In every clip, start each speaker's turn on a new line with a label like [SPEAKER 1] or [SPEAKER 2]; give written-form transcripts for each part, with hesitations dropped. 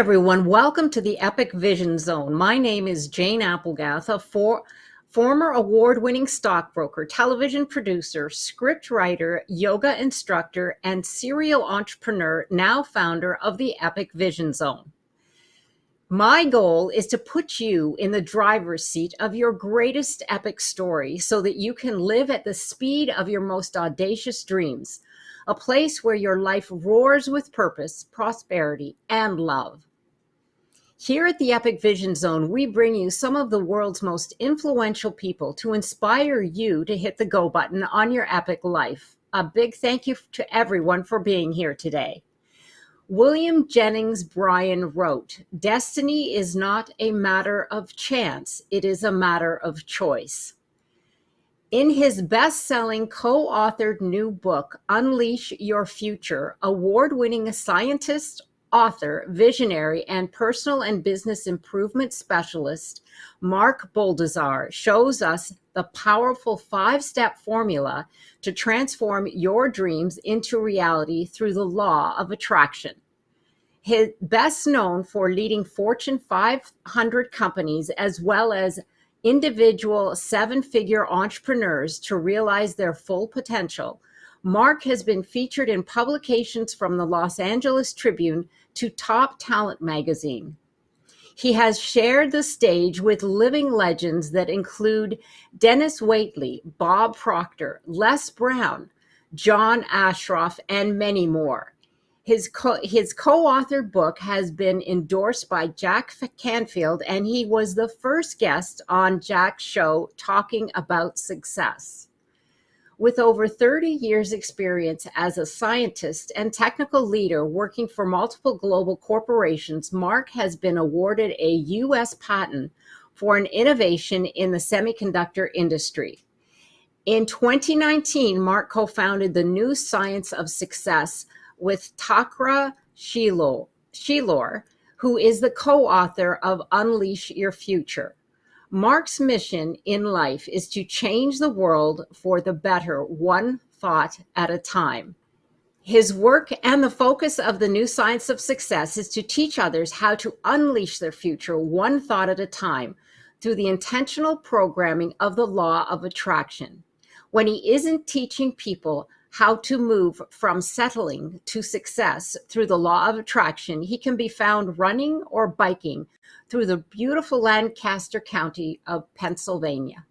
[SPEAKER 1] everyone. Welcome to the Epic Vision Zone. My name is Jane Applegath, a former award-winning stockbroker, television producer, script writer, yoga instructor, and serial entrepreneur, now founder of the Epic Vision Zone. My goal is to put you in the driver's seat of your greatest epic story so that you can live at the speed of your most audacious dreams, a place where your life roars with purpose, prosperity, and love. Here at the Epic Vision Zone, we bring you some of the world's most influential people to inspire you to hit the go button on your epic life. A big thank you to everyone for being here today. William Jennings Bryan wrote, "Destiny is not a matter of chance, it is a matter of choice." In his best-selling co-authored new book, Unleash Your Future, award-winning scientist, author, visionary, and personal and business improvement specialist, Mark Boldizar shows us the powerful 5-step formula to transform your dreams into reality through the law of attraction. He's best known for leading Fortune 500 companies as well as individual 7-figure entrepreneurs to realize their full potential. Mark has been featured in publications from the Los Angeles Tribune to Top Talent magazine. He has shared the stage with living legends that include Dennis Waitley, Bob Proctor, Les Brown, John Ashroff, and many more. His co-authored book has been endorsed by Jack Canfield, and he was the first guest on Jack's show talking about success. With over 30 years experience as a scientist and technical leader working for multiple global corporations, Mark has been awarded a U.S. patent for an innovation in the semiconductor industry. In 2019, Mark co-founded the New Science of Success with Takra Shilor, who is the co-author of Unleash Your Future. Mark's mission in life is to change the world for the better, one thought at a time. His work and the focus of the New Science of Success is to teach others how to unleash their future one thought at a time through the intentional programming of the law of attraction. When he isn't teaching people how to move from settling to success through the law of attraction, he can be found running or biking through the beautiful Lancaster County of Pennsylvania.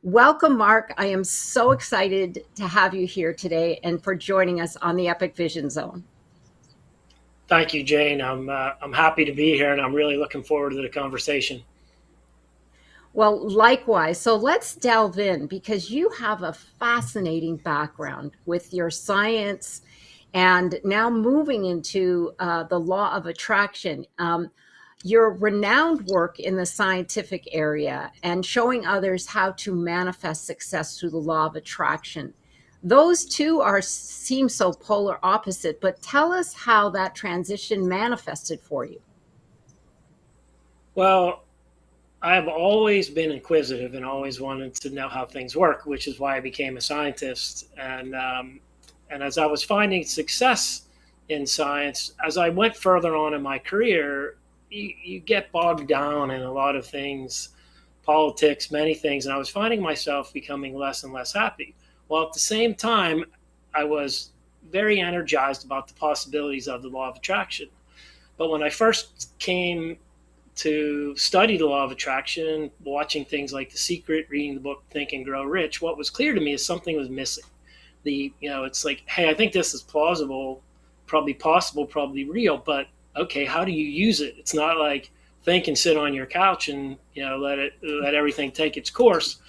[SPEAKER 1] Welcome, Mark. I am so excited to have you here today and for joining us on the Epic Vision Zone.
[SPEAKER 2] Thank you, Jane. I'm happy to be here, and I'm really looking forward to the conversation.
[SPEAKER 1] Well, likewise. So let's delve in because you have a fascinating background with your science and now moving into the law of attraction. Your renowned work in the scientific area and showing others how to manifest success through the law of attraction. Those two seem so polar opposite, but tell us how that transition manifested for you.
[SPEAKER 2] Well, I've always been inquisitive and always wanted to know how things work, which is why I became a scientist. And as I was finding success in science, as I went further on in my career, you get bogged down in a lot of things, politics, many things, and I was finding myself becoming less and less happy. While at the same time, I was very energized about the possibilities of the law of attraction. But when I first came to study the law of attraction, watching things like The Secret, reading the book Think and Grow Rich, what was clear to me is something was missing. It's like, hey, I think this is plausible, probably possible, probably real, but okay, how do you use it? It's not like think and sit on your couch and let everything take its course.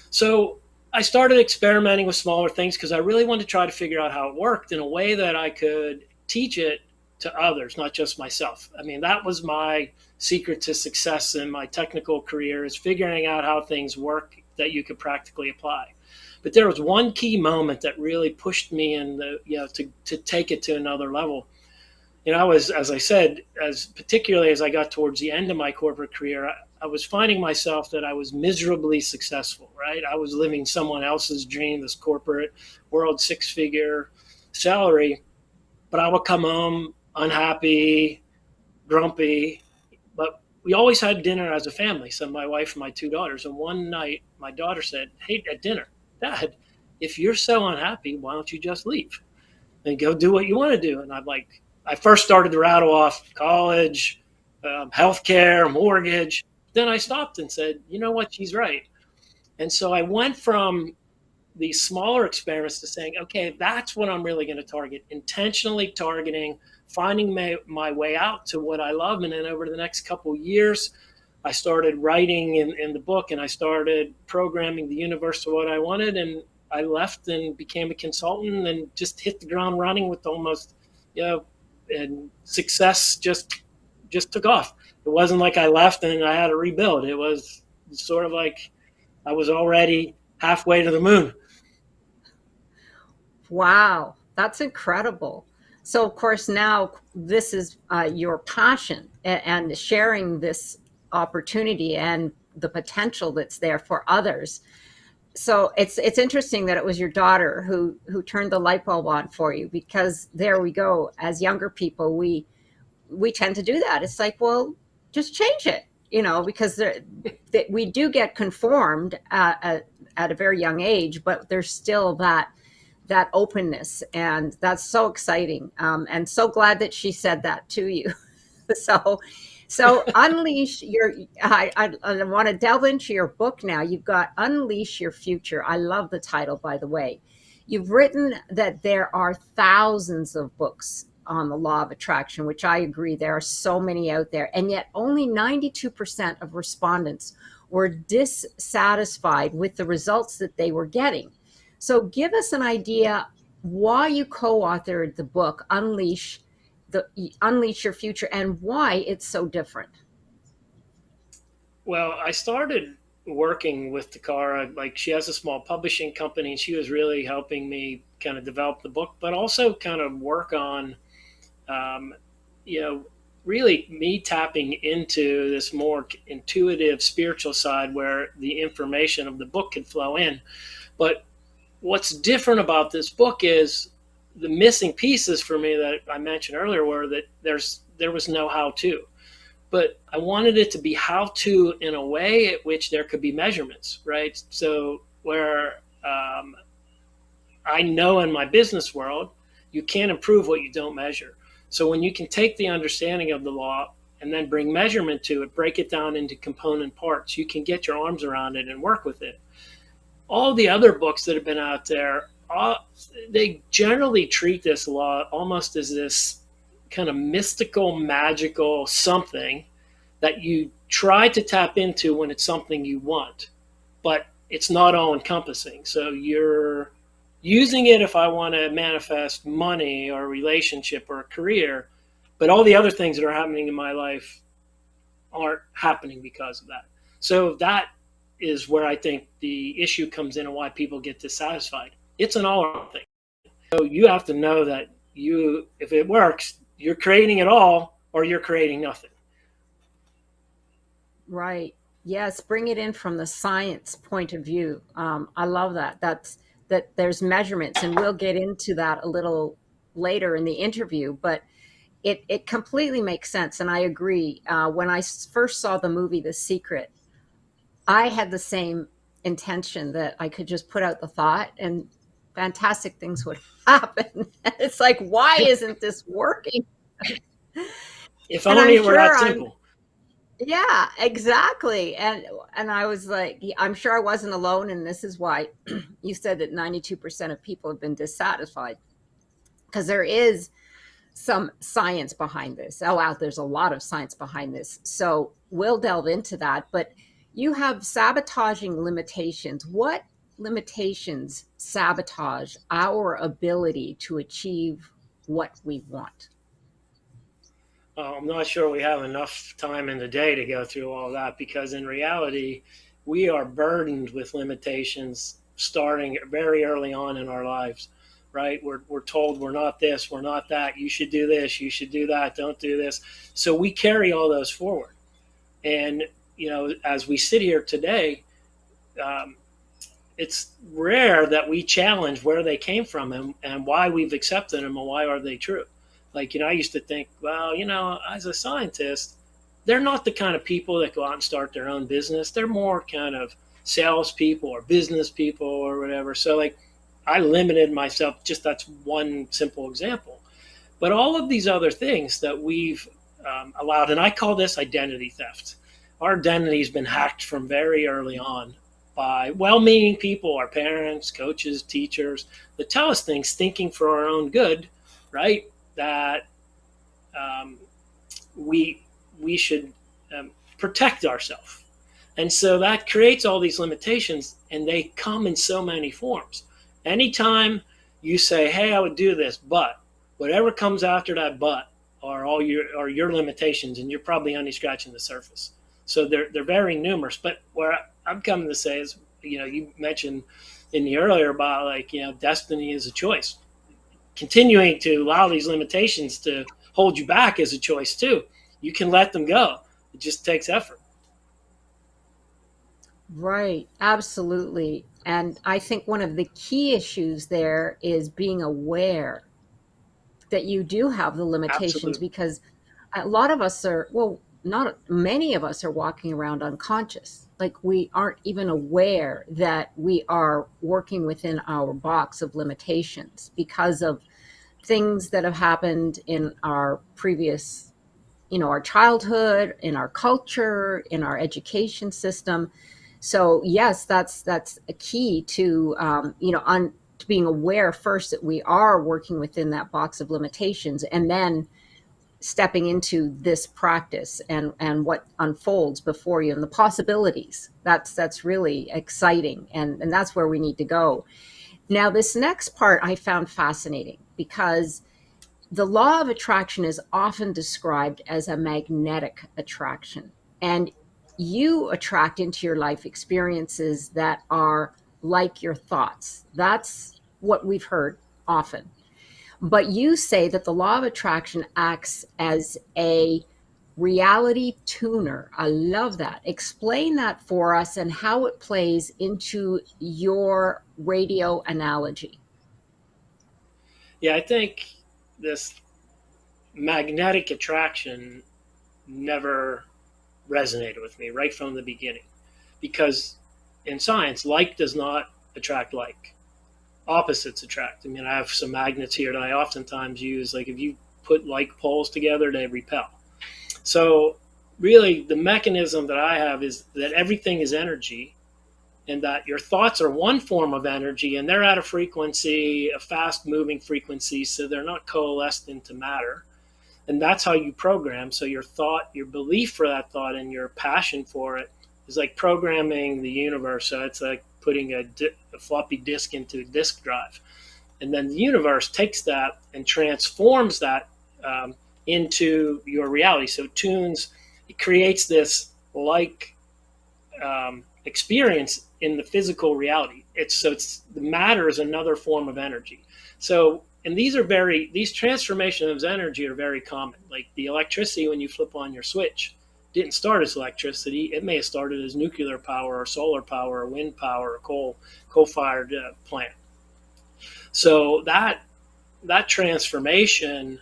[SPEAKER 2] So I started experimenting with smaller things because I really wanted to try to figure out how it worked in a way that I could teach it to others, not just myself. I mean, that was my secret to success in my technical career, is figuring out how things work that you could practically apply. But there was one key moment that really pushed me to take it to another level. I was, as I said, particularly as I got towards the end of my corporate career, I was finding myself that I was miserably successful, right? I was living someone else's dream, this corporate world 6-figure salary, but I would come home unhappy, grumpy, but we always had dinner as a family. So my wife and my two daughters. And one night, my daughter said, "Hey, at dinner, Dad, if you're so unhappy, why don't you just leave and go do what you want to do?" And I'm like, I first started to rattle off college, healthcare, mortgage. Then I stopped and said, you know what? She's right. And so I went from these smaller experiments to saying, okay, that's what I'm really going to target, intentionally targeting, finding my way out to what I love. And then over the next couple of years, I started writing in the book, and I started programming the universe to what I wanted. And I left and became a consultant and just hit the ground running with almost, you know, and success just took off. It wasn't like I left and I had to rebuild. It was sort of like I was already halfway to the moon.
[SPEAKER 1] Wow, that's incredible. So, of course, now this is your passion, and sharing this opportunity and the potential that's there for others. So it's interesting that it was your daughter who turned the light bulb on for you, because there we go. As younger people, we tend to do that. It's like, well, just change it, because we do get conformed at a very young age, but there's still that openness, and that's so exciting, and so glad that she said that to you. so so unleash your I want to delve into your book now. You've got Unleash Your Future. I love the title, by the way. You've written that there are thousands of books on the law of attraction, which I agree, there are so many out there, and yet only 92% of respondents were dissatisfied with the results that they were getting. So give us an idea why you co-authored the book Unleash Your Future, and why it's so different.
[SPEAKER 2] Well, I started working with Takara. Like, she has a small publishing company, and she was really helping me kind of develop the book, but also kind of work on, um, you know, really me tapping into this more intuitive spiritual side where the information of the book could flow in. But what's different about this book is the missing pieces for me that I mentioned earlier were that there was no how to, but I wanted it to be how to in a way at which there could be measurements, right? So where I know in my business world, you can't improve what you don't measure. So when you can take the understanding of the law and then bring measurement to it, break it down into component parts, you can get your arms around it and work with it. All the other books that have been out there, they generally treat this law almost as this kind of mystical, magical something that you try to tap into when it's something you want, but it's not all encompassing. So you're using it if I want to manifest money or a relationship or a career, but all the other things that are happening in my life aren't happening because of that. So that is where I think the issue comes in and why people get dissatisfied. It's an all thing. So you have to know that if it works, you're creating it all or you're creating nothing.
[SPEAKER 1] Right. Yes, bring it in from the science point of view. I love that. That there's measurements, and we'll get into that a little later in the interview. But it completely makes sense, and I agree. When I first saw the movie The Secret, I had the same intention, that I could just put out the thought and fantastic things would happen. It's like, why isn't this working?
[SPEAKER 2] If
[SPEAKER 1] And
[SPEAKER 2] only
[SPEAKER 1] I'm
[SPEAKER 2] it were
[SPEAKER 1] sure
[SPEAKER 2] that
[SPEAKER 1] I'm
[SPEAKER 2] simple.
[SPEAKER 1] Yeah, exactly. And I was like, yeah, I'm sure I wasn't alone, and this is why you said that 92% of people have been dissatisfied, because there is some science behind this. Oh, wow, there's a lot of science behind this. So we'll delve into that. But you have Sabotaging Limitations. What limitations sabotage our ability to achieve what we want?
[SPEAKER 2] I'm not sure we have enough time in the day to go through all that, because in reality, we are burdened with limitations starting very early on in our lives, right? We're told we're not this, we're not that, you should do this, you should do that, don't do this. So we carry all those forward. And, as we sit here today, um, it's rare that we challenge where they came from and why we've accepted them and why are they true. Like, I used to think, well, as a scientist, they're not the kind of people that go out and start their own business. They're more kind of salespeople or business people or whatever. So, like, I limited myself. Just that's one simple example. But all of these other things that we've allowed, and I call this identity theft. Our identity has been hacked from very early on by well meaning people, our parents, coaches, teachers, that tell us things thinking for our own good, right? That um, we, we should protect ourselves. And so that creates all these limitations, and they come in so many forms. Anytime you say, "Hey, I would do this," but whatever comes after that "but" are your limitations, and you're probably only scratching the surface. So they're very numerous. But where I'm coming to say is, you mentioned in the earlier about, like, destiny is a choice. Continuing to allow these limitations to hold you back is a choice too. You can let them go. It just takes effort.
[SPEAKER 1] Right, absolutely. And I think one of the key issues there is being aware that you do have the limitations,
[SPEAKER 2] Absolutely.
[SPEAKER 1] because a lot of us are, well, not many of us are walking around unconscious. Like, we aren't even aware that we are working within our box of limitations because of things that have happened in our previous, our childhood, in our culture, in our education system. So yes, that's a key to, to being aware first that we are working within that box of limitations, and then stepping into this practice and what unfolds before you and the possibilities. That's really exciting, and that's where we need to go. Now, this next part I found fascinating, because the law of attraction is often described as a magnetic attraction, and you attract into your life experiences that are like your thoughts. That's what we've heard often. But you say that the law of attraction acts as a reality tuner. I love that. Explain that for us and how it plays into your radio analogy.
[SPEAKER 2] Yeah, I think this magnetic attraction never resonated with me right from the beginning, because in science, like does not attract like. Opposites attract. I mean, I have some magnets here that I oftentimes use. Like, if you put like poles together, they repel. So, really, the mechanism that I have is that everything is energy, and that your thoughts are one form of energy, and they're at a frequency, a fast moving frequency, so they're not coalesced into matter. And that's how you program. So your thought, your belief for that thought, and your passion for it is like programming the universe. So it's like putting a floppy disk into a disk drive, and then the universe takes that and transforms that into your reality. So it creates this like experience in the physical reality. It's the matter is another form of energy. So, and these transformations of energy are very common. Like the electricity, when you flip on your switch, didn't start as electricity. It may have started as nuclear power or solar power or wind power or coal fired plant. So that transformation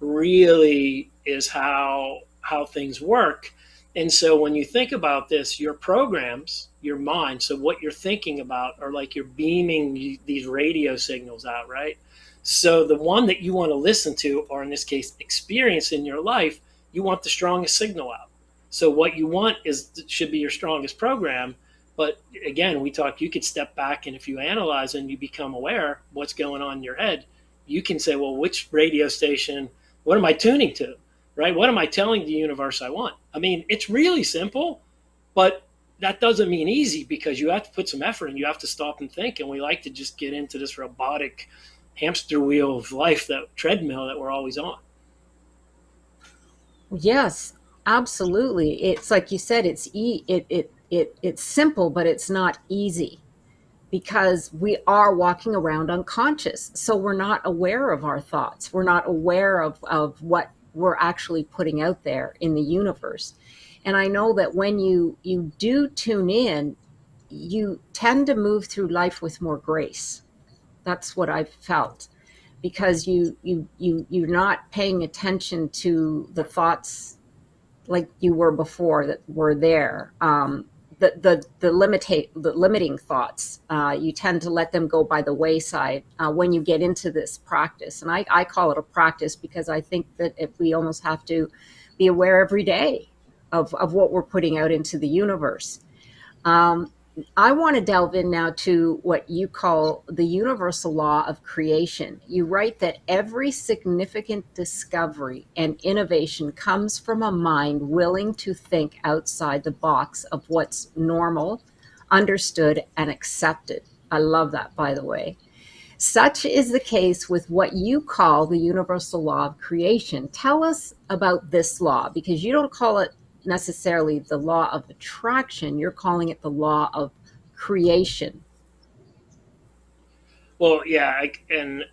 [SPEAKER 2] really is how things work. And so when you think about this, your programs, your mind, so what you're thinking about are like you're beaming these radio signals out, right? So the one that you want to listen to, or in this case, experience in your life, you want the strongest signal out. So what you want should be your strongest program. But again, you could step back, and if you analyze and you become aware what's going on in your head, you can say, well, which radio station, what am I tuning to? Right? What am I telling the universe I want? I mean, it's really simple, but that doesn't mean easy, because you have to put some effort and you have to stop and think. And we like to just get into this robotic hamster wheel of life, that treadmill that we're always on.
[SPEAKER 1] Yes, absolutely. It's like you said, it's simple, but it's not easy, because we are walking around unconscious. So we're not aware of our thoughts. We're not aware of what we're actually putting out there in the universe. And I know that when you do tune in, you tend to move through life with more grace. That's what I've felt. because you're not paying attention to the thoughts like you were before that were there. The limiting thoughts, you tend to let them go by the wayside when you get into this practice. And I call it a practice because I think that if we almost have to be aware every day of what we're putting out into the universe. Um, I want to delve in now to what you call the universal law of creation. You write that every significant discovery and innovation comes from a mind willing to think outside the box of what's normal, understood, and accepted. I love that, by the way. Such is the case with what you call the universal law of creation. Tell us about this law, because you don't call it necessarily the law of attraction, you're calling it the law of creation.
[SPEAKER 2] Well, yeah, and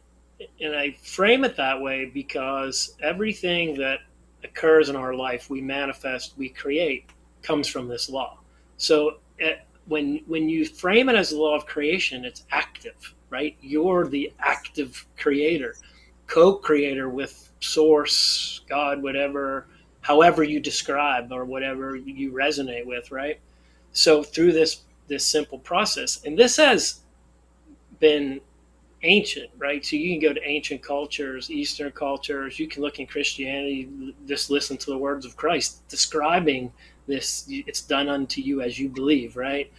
[SPEAKER 2] I frame it that way because everything that occurs in our life, we manifest, we create, comes from this law. So when you frame it as the law of creation, it's active, right? You're the active creator, co-creator with source, God, whatever, however you describe or whatever you resonate with, right? So through this simple process, and this has been ancient, right? So you can go to ancient cultures, Eastern cultures. You can look in Christianity, just listen to the words of Christ describing this. It's done unto you as you believe, right?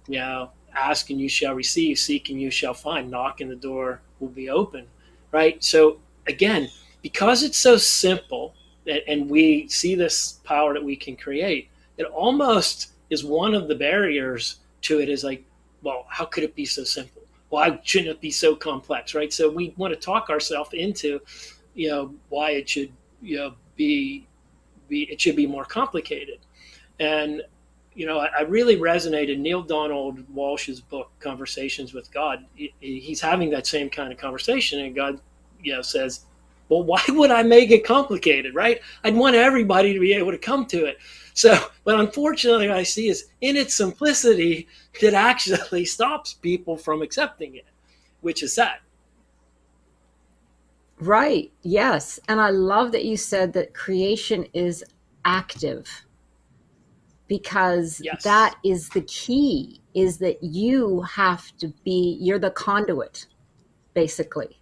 [SPEAKER 2] You know, ask and you shall receive, seek and you shall find, knock and the door will be open, right? So again, because it's so simple and we see this power that we can create, it almost is one of the barriers to it is like, well, how could it be so simple? Why shouldn't it be so complex, right? So we want to talk ourselves into, why it should, be it should be more complicated. And I really resonated. Neil Donald Walsh's book, Conversations with God. He's having that same kind of conversation, and God, says, "Well, why would I make it complicated, right? I'd want everybody to be able to come to it." So, but unfortunately, what I see is in its simplicity, it actually stops people from accepting it, which is sad.
[SPEAKER 1] Right, yes. And I love that you said that creation is active, because
[SPEAKER 2] Yes.
[SPEAKER 1] that is the key, is that you have to be, you're the conduit, basically.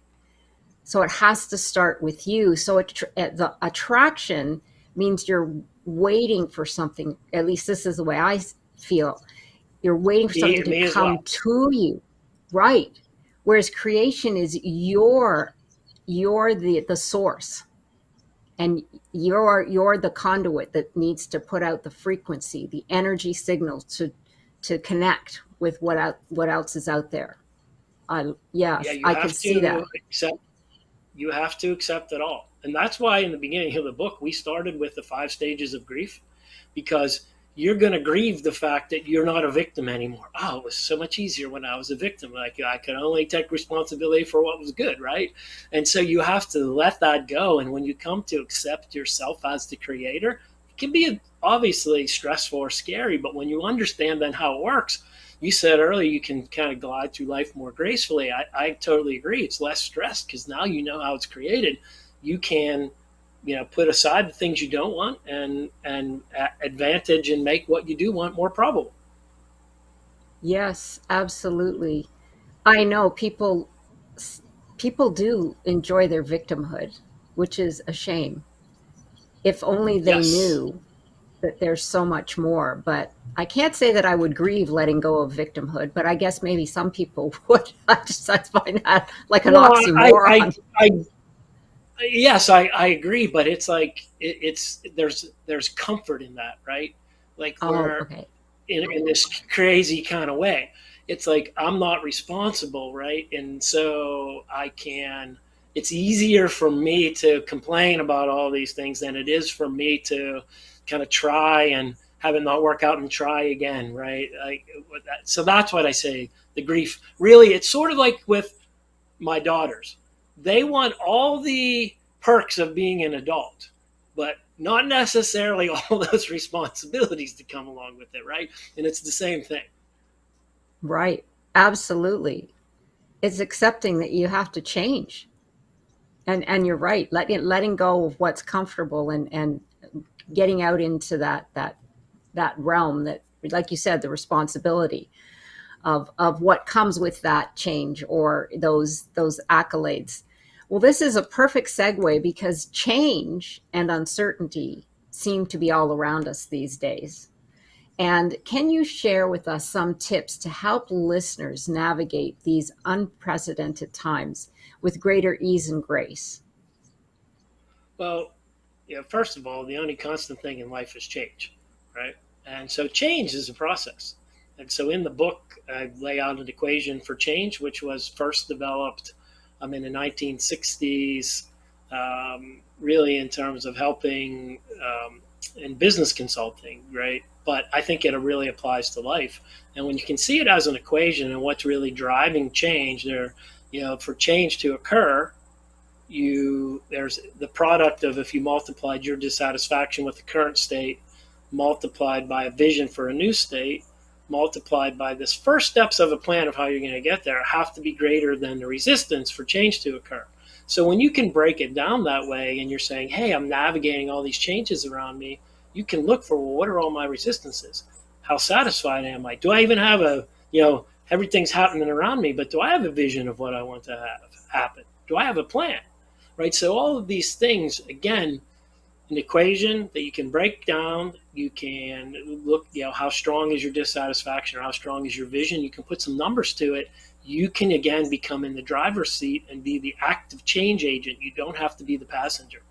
[SPEAKER 1] So it has to start with you. So the attraction means you're waiting for something. At least this is the way I feel. You're waiting for something to
[SPEAKER 2] Me as well.
[SPEAKER 1] come to you, right? Whereas creation is you're the source, and you're the conduit that needs to put out the frequency, the energy signal to connect with what else is out there. I
[SPEAKER 2] Yeah,
[SPEAKER 1] Yes,
[SPEAKER 2] you
[SPEAKER 1] I could
[SPEAKER 2] have
[SPEAKER 1] see
[SPEAKER 2] to
[SPEAKER 1] that.
[SPEAKER 2] accept. You have to accept it all, and that's why in the beginning of the book we started with the 5 stages of grief, because you're going to grieve the fact that you're not a victim anymore. Oh, it was so much easier when I was a victim. Like I could only take responsibility for what was good, right? And so you have to let that go. And when you come to accept yourself as the creator, it can be obviously stressful or scary, but when you understand then how it works, you said earlier you can kind of glide through life more gracefully. I totally agree. It's less stress because now you know how it's created. You can put aside the things you don't want and advantage and make what you do want more probable.
[SPEAKER 1] Yes, absolutely. I know people do enjoy their victimhood, which is a shame. If only they
[SPEAKER 2] Yes.
[SPEAKER 1] knew that there's so much more. But I can't say that I would grieve letting go of victimhood, but I guess maybe some people would. I find that like an
[SPEAKER 2] Well,
[SPEAKER 1] oxymoron.
[SPEAKER 2] I yes, I agree, but it's like it's there's comfort in that, right? Like
[SPEAKER 1] Oh,
[SPEAKER 2] where
[SPEAKER 1] okay.
[SPEAKER 2] in this crazy kind of way. It's like I'm not responsible, right? And so I can. It's easier for me to complain about all these things than it is for me to kind of try and have it not work out and try again, right? Like so that's what I say. The grief, really, it's sort of like with my daughters. They want all the perks of being an adult, but not necessarily all those responsibilities to come along with it, right? And it's the same thing.
[SPEAKER 1] Right. Absolutely. It's accepting that you have to change. And you're right, letting go of what's comfortable, and getting out into that realm, that, like you said, the responsibility of what comes with that change, or those accolades. Well, this is a perfect segue, because change and uncertainty seem to be all around us these days. And can you share with us some tips to help listeners navigate these unprecedented times with greater ease and grace?
[SPEAKER 2] Well, first of all, the only constant thing in life is change, right? And so change is a process. And so in the book, I lay out an equation for change, which was first developed in the 1960s, really in terms of helping in business consulting, right? But I think it really applies to life. And when you can see it as an equation and what's really driving change there, for change to occur, there's the product of, if you multiplied your dissatisfaction with the current state multiplied by a vision for a new state multiplied by this first steps of a plan of how you're going to get there, have to be greater than the resistance for change to occur. So when you can break it down that way and you're saying, hey, I'm navigating all these changes around me, you can look for, well, what are all my resistances? How satisfied am I? Do I even have everything's happening around me, but do I have a vision of what I want to have happen? Do I have a plan? Right? So all of these things, again, an equation that you can break down. You can look, how strong is your dissatisfaction, or how strong is your vision. You can put some numbers to it. You can, again, become in the driver's seat and be the active change agent. You don't have to be the passenger.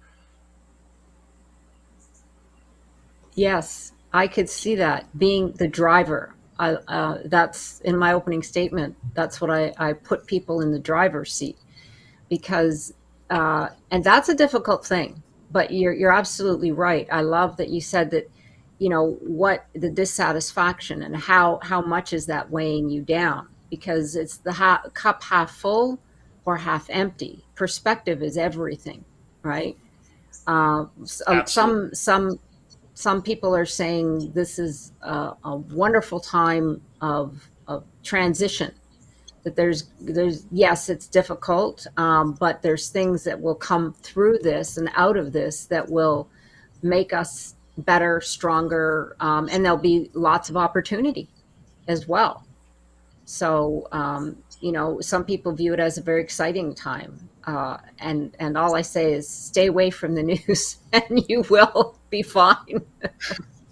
[SPEAKER 1] Yes, I could see that, being the driver. That's in my opening statement. That's what I put people in the driver's seat, because, and that's a difficult thing. But you're absolutely right. I love that you said that, what the dissatisfaction, and how much is that weighing you down, because it's the cup half full or half empty. Perspective is everything, right?
[SPEAKER 2] Absolutely.
[SPEAKER 1] Some people are saying this is a wonderful time of transition, that there's yes, it's difficult, but there's things that will come through this and out of this that will make us better, stronger, and there'll be lots of opportunity as well. So, some people view it as a very exciting time, and all I say is stay away from the news, and you will be fine.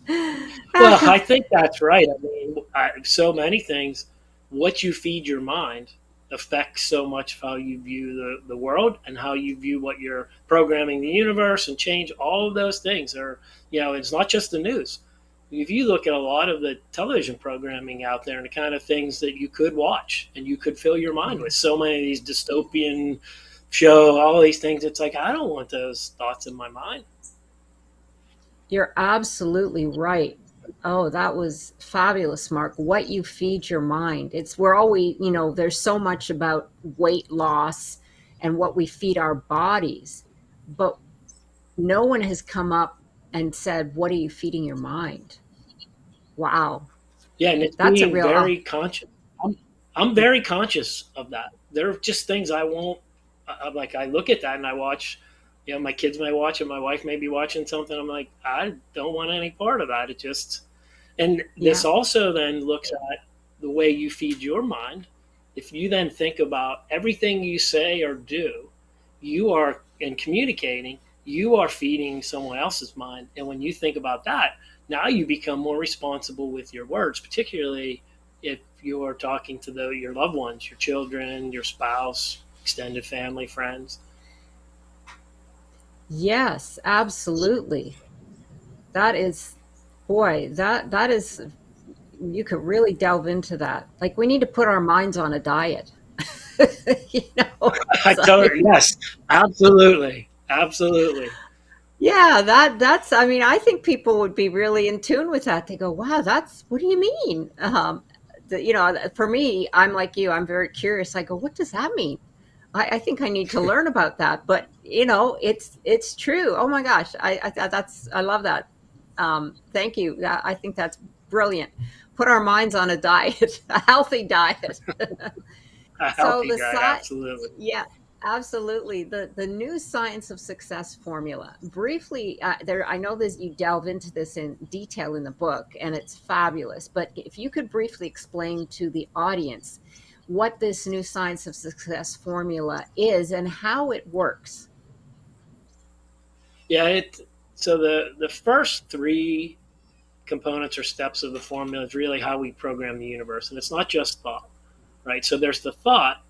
[SPEAKER 2] Well, I think that's right. I mean, so many things, what you feed your mind affects so much of how you view the world and how you view what you're programming the universe and change. All of those things are, it's not just the news. If you look at a lot of the television programming out there and the kind of things that you could watch and you could fill your mind with, so many of these dystopian show, all these things, it's like, I don't want those thoughts in my mind.
[SPEAKER 1] You're absolutely right. Oh, that was fabulous, Mark. What you feed your mind. We're always, there's so much about weight loss and what we feed our bodies, but no one has come up and said, what are you feeding your mind? Wow.
[SPEAKER 2] Yeah, and it's
[SPEAKER 1] That's a
[SPEAKER 2] being
[SPEAKER 1] real,
[SPEAKER 2] very conscious. I'm very conscious of that. There are just things I won't. I'm like, I look at that and I watch. My kids may watch it. My wife may be watching something. I'm like, I don't want any part of that. It just. And this
[SPEAKER 1] yeah.
[SPEAKER 2] also then looks at the way you feed your mind. If you then think about everything you say or do, you are in communicating, you are feeding someone else's mind. And when you think about that, now you become more responsible with your words, particularly if you're talking to your loved ones, your children, your spouse, extended family, friends.
[SPEAKER 1] Yes, absolutely. That is, boy, that is, you could really delve into that. Like, we need to put our minds on a diet.
[SPEAKER 2] I
[SPEAKER 1] It's
[SPEAKER 2] tell her,
[SPEAKER 1] like,
[SPEAKER 2] yes, absolutely, absolutely.
[SPEAKER 1] yeah, that's, I mean, I think people would be really in tune with that. They go, wow, what do you mean? For me, I'm like you, I'm very curious. I go, what does that mean? I think I need to learn about that. But, it's true. Oh my gosh. I love that. Thank you. I think that's brilliant. Put our minds on a diet, a healthy diet.
[SPEAKER 2] A
[SPEAKER 1] So
[SPEAKER 2] healthy
[SPEAKER 1] the
[SPEAKER 2] guy,
[SPEAKER 1] side,
[SPEAKER 2] absolutely.
[SPEAKER 1] yeah. Absolutely. The new science of success formula. Briefly, there I know that you delve into this in detail in the book, and it's fabulous. But if you could briefly explain to the audience what this new science of success formula is and how it works.
[SPEAKER 2] Yeah, so the first three components or steps of the formula is really how we program the universe, and it's not just thought, right? So there's the thought,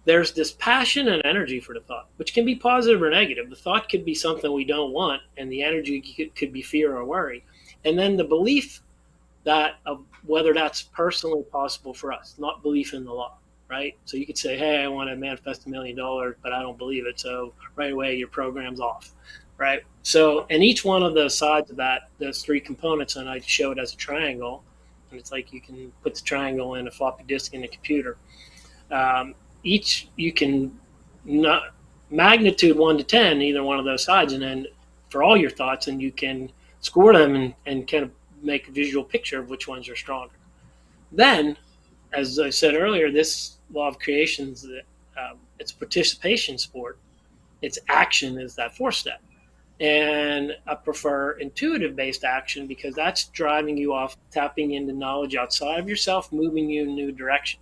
[SPEAKER 2] there's this passion and energy for the thought, which can be positive or negative. The thought could be something we don't want, and the energy could be fear or worry. And then the belief that of whether that's personally possible for us, not belief in the law, right? So you could say, hey, I want to manifest $1 million, but I don't believe it. So right away, your program's off, right? So, and each one of the sides of that, those three components, and I show it as a triangle, and it's like you can put the triangle in a floppy disk in a computer. Um, each you can not magnitude 1 to 10, either one of those sides, and then for all your thoughts, and you can score them and kind of make a visual picture of which ones are stronger. Then, as I said earlier, this law of creation is it's a participation sport. Its action is that fourth step. And I prefer intuitive based action because that's driving you off, tapping into knowledge outside of yourself, moving you in a new direction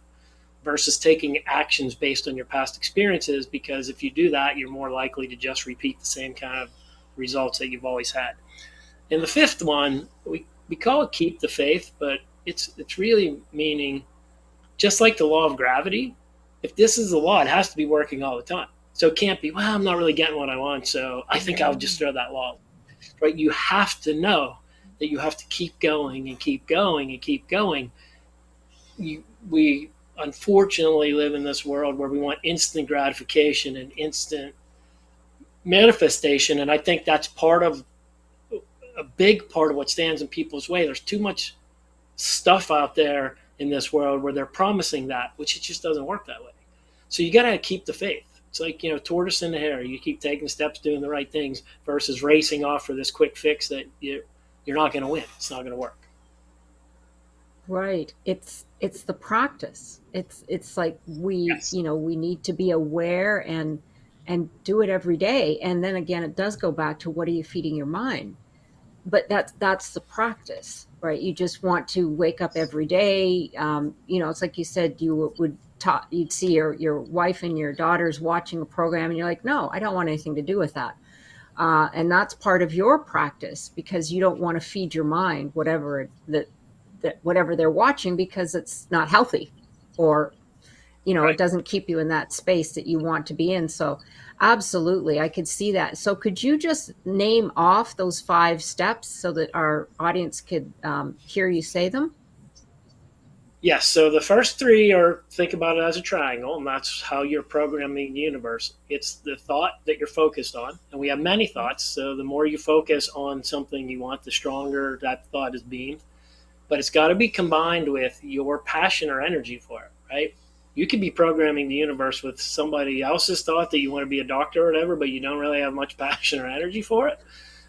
[SPEAKER 2] versus taking actions based on your past experiences. Because if you do that, you're more likely to just repeat the same kind of results that you've always had. And the fifth one, we call it keep the faith, but it's really meaning just like the law of gravity. If this is the law, it has to be working all the time. So it can't be, well, I'm not really getting what I want, so I think I'll just throw that law. Right? You have to know that you have to keep going and keep going and keep going. We unfortunately live in this world where we want instant gratification and instant manifestation, and I think that's part of a big part of what stands in people's way. There's too much stuff out there in this world where they're promising that, which it just doesn't work that way. So you got to keep the faith. It's like, tortoise in the hare. You keep taking steps, doing the right things versus racing off for this quick fix that you're not going to win. It's not going to work.
[SPEAKER 1] Right. It's the practice. It's like
[SPEAKER 2] Yes.
[SPEAKER 1] we need to be aware and do it every day. And then again, it does go back to what are you feeding your mind? But that's the practice, right? You just want to wake up every day. It's like you said, would talk, you'd see your wife and your daughters watching a program, and you're like, no, I don't want anything to do with that. And that's part of your practice because you don't want to feed your mind whatever they're watching because it's not healthy, or it
[SPEAKER 2] Right.
[SPEAKER 1] doesn't keep you in that space that you want to be in. So absolutely, I could see that. So could you just name off those 5 steps so that our audience could hear you say them?
[SPEAKER 2] Yes. So the first three are think about it as a triangle, and that's how you're programming the universe. It's the thought that you're focused on, and we have many thoughts. So the more you focus on something you want, the stronger that thought is beamed. But it's got to be combined with your passion or energy for it, right? You could be programming the universe with somebody else's thought that you want to be a doctor or whatever, but you don't really have much passion or energy for it.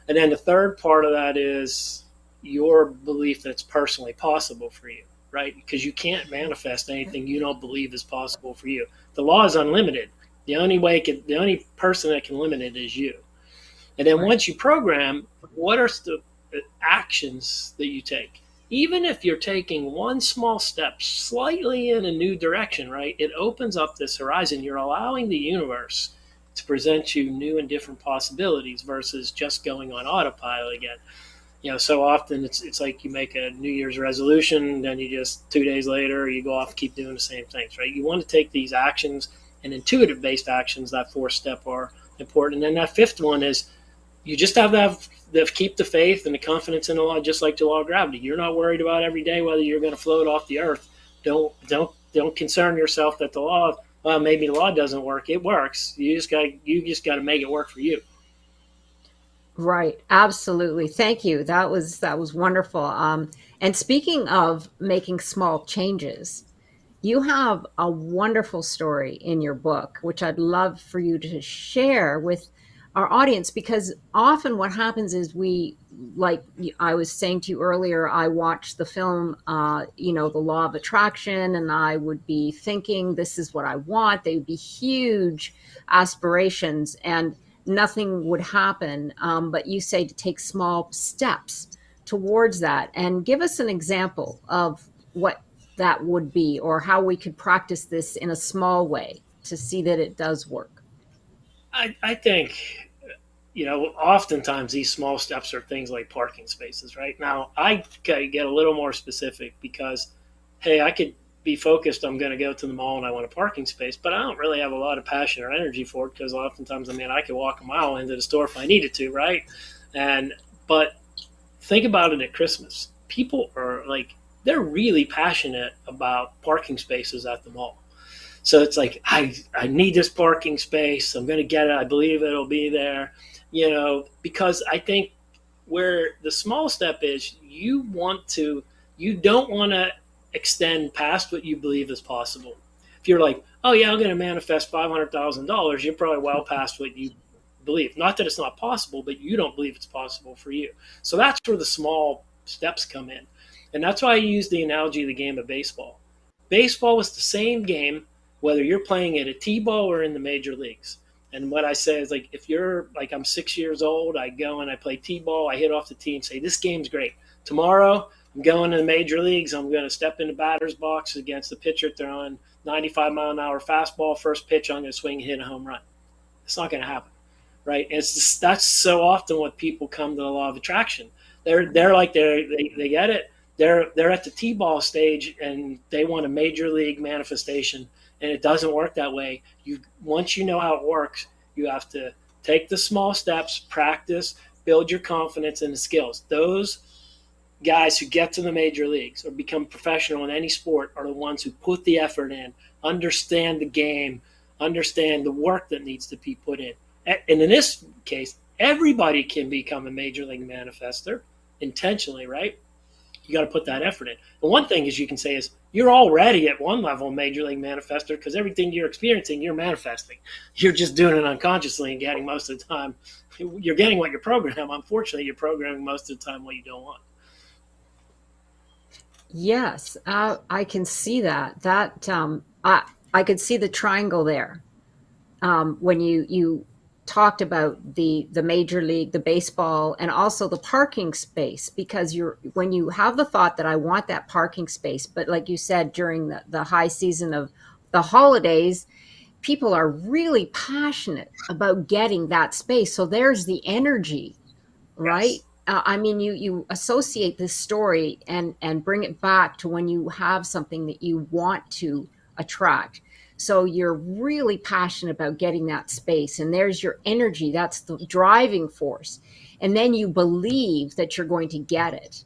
[SPEAKER 2] And then the third part of that is your belief that it's personally possible for you, right? Because you can't manifest anything you don't believe is possible for you. The law is unlimited. The only person that can limit it is you. And then
[SPEAKER 1] Right.
[SPEAKER 2] once you program, what are the actions that you take? Even if you're taking one small step slightly in a new direction, right? It opens up this horizon. You're allowing the universe to present you new and different possibilities versus just going on autopilot again. So often it's like you make a New Year's resolution, then you just 2 days later you go off, keep doing the same things, right? You want to take these actions and intuitive based actions. That fourth step are important, and then that fifth one is you just have to keep the faith and the confidence in the law, just like the law of gravity. You're not worried about every day whether you're going to float off the earth. Don't concern yourself that the law. Well, maybe the law doesn't work. It works. You just got to make it work for you.
[SPEAKER 1] Right. Absolutely. Thank you. That was wonderful. And speaking of making small changes, you have a wonderful story in your book, which I'd love for you to share with our audience, because often what happens is like I was saying to you earlier, I watched the film, The Law of Attraction, and I would be thinking, this is what I want. They would be huge aspirations, and nothing would happen. But you say to take small steps towards that, and give us an example of what that would be, or how we could practice this in a small way to see that it does work.
[SPEAKER 2] I think, oftentimes these small steps are things like parking spaces, right? Now, I get a little more specific because, hey, I could be focused, I'm going to go to the mall and I want a parking space, but I don't really have a lot of passion or energy for it because oftentimes, I could walk a mile into the store if I needed to, right? And, but think about it at Christmas. People are like, they're really passionate about parking spaces at the mall. So it's like, I need this parking space. I'm going to get it. I believe it'll be there, because I think where the small step is, you don't want to extend past what you believe is possible. If you're like, oh yeah, I'm going to manifest $500,000, you're probably well past what you believe. Not that it's not possible, but you don't believe it's possible for you. So that's where the small steps come in. And that's why I use the analogy of the game of baseball. Baseball was the same game whether you're playing at a T-ball or in the major leagues. And what I say is, like, if you're like, I'm 6 years old, I go and I play T-ball, I hit off the tee and say, this game's great. Tomorrow, I'm going to the major leagues. I'm going to step in the batter's box against the pitcher throwing 95-mile-an-hour fastball. First pitch, I'm going to swing and hit a home run. It's not going to happen, right? And that's so often what people come to the law of attraction. They're like they get it. They're at the T-ball stage and they want a major league manifestation, and it doesn't work that way. Once you know how it works, you have to take the small steps, practice, build your confidence and the skills. Those guys who get to the major leagues or become professional in any sport are the ones who put the effort in, understand the game, understand the work that needs to be put in. And in this case, everybody can become a major league manifester intentionally, right? You got to put that effort in. And one thing is you can say is you're already at one level major league manifester because everything you're experiencing, you're manifesting. You're just doing it unconsciously and getting most of the time. You're getting what you program. Unfortunately, you're programming most of the time what you don't want.
[SPEAKER 1] Yes, I can see that. I could see the triangle there, when you talked about the major league, the baseball, and also the parking space. Because when you have the thought that I want that parking space, but like you said, during the high season of the holidays, people are really passionate about getting that space. So there's the energy, right?
[SPEAKER 2] Yes.
[SPEAKER 1] I mean, you associate this story and bring it back to when you have something that you want to attract. So you're really passionate about getting that space, and there's your energy. That's the driving force. And then you believe that you're going to get it.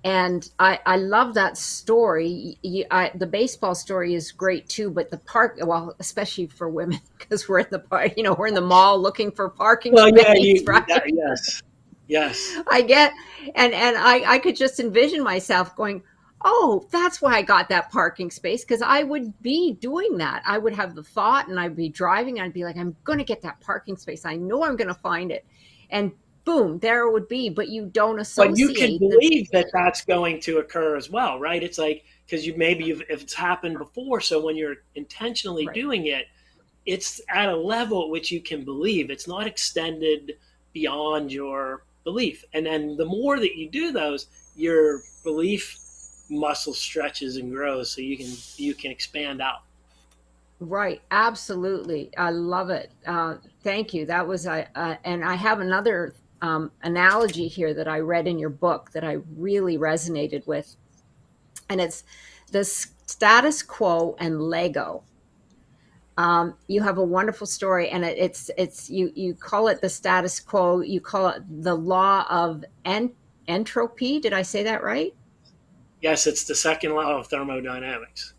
[SPEAKER 1] And I love that story. The baseball story is great too, but the park, well, especially for women, because we're in the park, we're in the mall looking for parking
[SPEAKER 2] Well, yeah,
[SPEAKER 1] space, right?
[SPEAKER 2] yes, yes.
[SPEAKER 1] I get, and I could just envision myself going, oh, that's why I got that parking space, because I would be doing that. I would have the thought, and I'd be driving, and I'd be like, I'm going to get that parking space. I know I'm going to find it, and boom, there it would be. But you don't
[SPEAKER 2] But you can
[SPEAKER 1] associate the
[SPEAKER 2] believe that that's going to occur as well, right? It's like, because if it's happened before, so when you're intentionally
[SPEAKER 1] right.
[SPEAKER 2] doing it, it's at a level at which you can believe. It's not extended beyond your belief. And then the more that you do those, your belief muscle stretches and grows, so you can expand out.
[SPEAKER 1] Right, absolutely. I love it. Thank you. That was and I have another analogy here that I read in your book that I really resonated with, and it's the status quo and Lego. You have a wonderful story, and it's you call it the status quo. You call it the law of entropy. Did I say that right?
[SPEAKER 2] Yes, it's the second law of thermodynamics.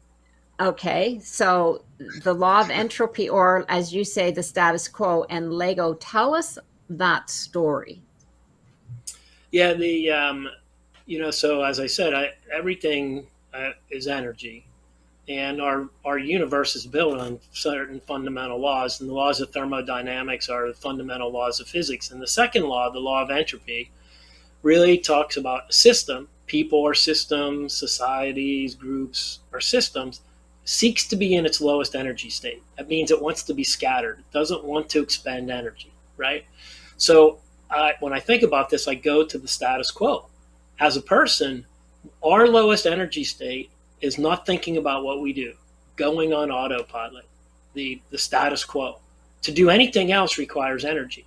[SPEAKER 1] Okay, so the law of entropy, or as you say, the status quo and Lego. Tell us that story.
[SPEAKER 2] Yeah, so as I said, everything is energy, and our universe is built on certain fundamental laws, and the laws of thermodynamics are the fundamental laws of physics. And the second law, the law of entropy, really talks about a system. People are systems, societies, groups are systems, seeks to be in its lowest energy state. That means it wants to be scattered. It doesn't want to expend energy, right? So when I think about this, I go to the status quo. As a person, our lowest energy state is not thinking about what we do, going on autopilot, the status quo. To do anything else requires energy.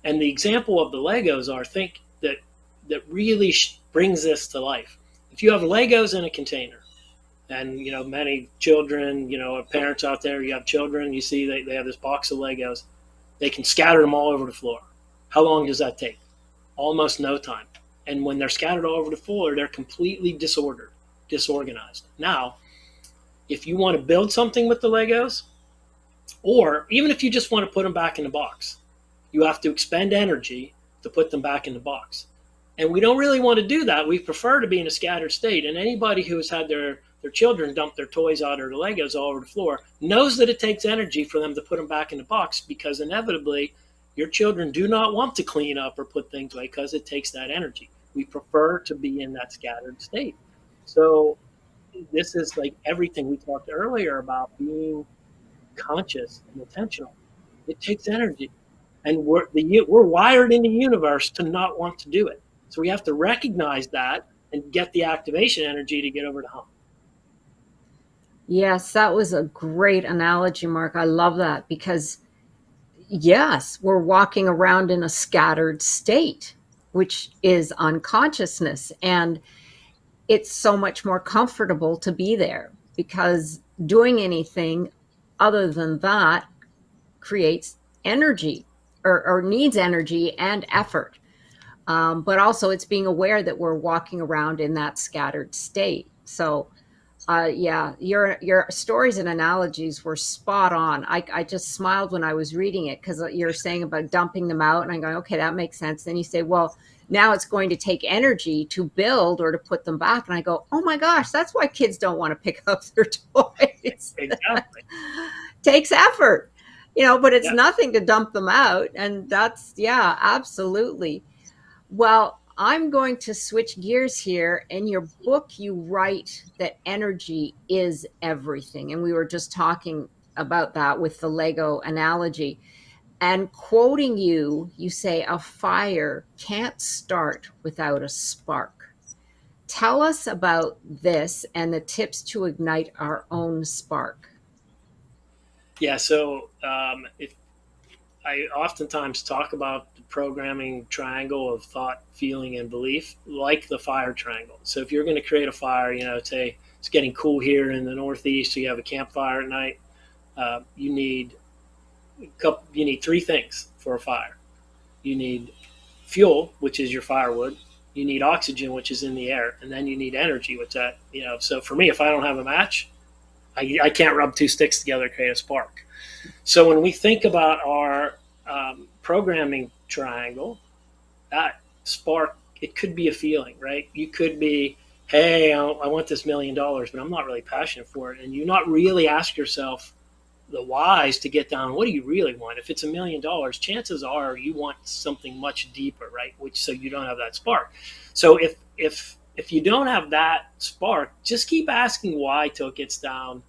[SPEAKER 2] And the example of the Legos are think that really brings this to life. If you have Legos in a container, and many children, parents out there, you have children, you see they have this box of Legos, they can scatter them all over the floor. How long does that take? Almost no time. And when they're scattered all over the floor, they're completely disorganized. Now, if you want to build something with the Legos, or even if you just want to put them back in the box, you have to expend energy to put them back in the box. And we don't really want to do that. We prefer to be in a scattered state. And anybody who has had their children dump their toys out or the Legos all over the floor knows that it takes energy for them to put them back in the box, because inevitably your children do not want to clean up or put things away because it takes that energy. We prefer to be in that scattered state. So this is like everything we talked earlier about being conscious and intentional. It takes energy. And we're wired in the universe to not want to do it. So we have to recognize that and get the activation energy to get over the hump.
[SPEAKER 1] Yes, that was a great analogy, Mark. I love that because, yes, we're walking around in a scattered state, which is unconsciousness. And it's so much more comfortable to be there because doing anything other than that creates energy or needs energy and effort. But also, it's being aware that we're walking around in that scattered state. So, yeah, your stories and analogies were spot on. I just smiled when I was reading it because you're saying about dumping them out, and I'm going, okay, that makes sense. Then you say, well, now it's going to take energy to build or to put them back, and I go, oh my gosh, that's why kids don't want to pick up their toys.
[SPEAKER 2] Exactly.
[SPEAKER 1] Takes effort, but it's
[SPEAKER 2] Yeah.
[SPEAKER 1] nothing to dump them out, and that's yeah, absolutely. Well, I'm going to switch gears here. In your book, you write that energy is everything. And we were just talking about that with the Lego analogy. And quoting you, you say, a fire can't start without a spark. Tell us about this and the tips to ignite our own spark.
[SPEAKER 2] Yeah. So if I oftentimes talk about the programming triangle of thought, feeling, and belief, like the fire triangle. So if you're going to create a fire, say it's getting cool here in the Northeast, so you have a campfire at night. You need three things for a fire. You need fuel, which is your firewood. You need oxygen, which is in the air, and then you need energy, which So for me, if I don't have a match, I can't rub two sticks together to create a spark. So when we think about our programming triangle, that spark, it could be a feeling, right? You could be, hey, I want this $1,000,000, but I'm not really passionate for it. And you not really ask yourself the whys to get down, what do you really want? If it's $1,000,000, chances are you want something much deeper, right? So you don't have that spark. So if you don't have that spark, just keep asking why till it gets down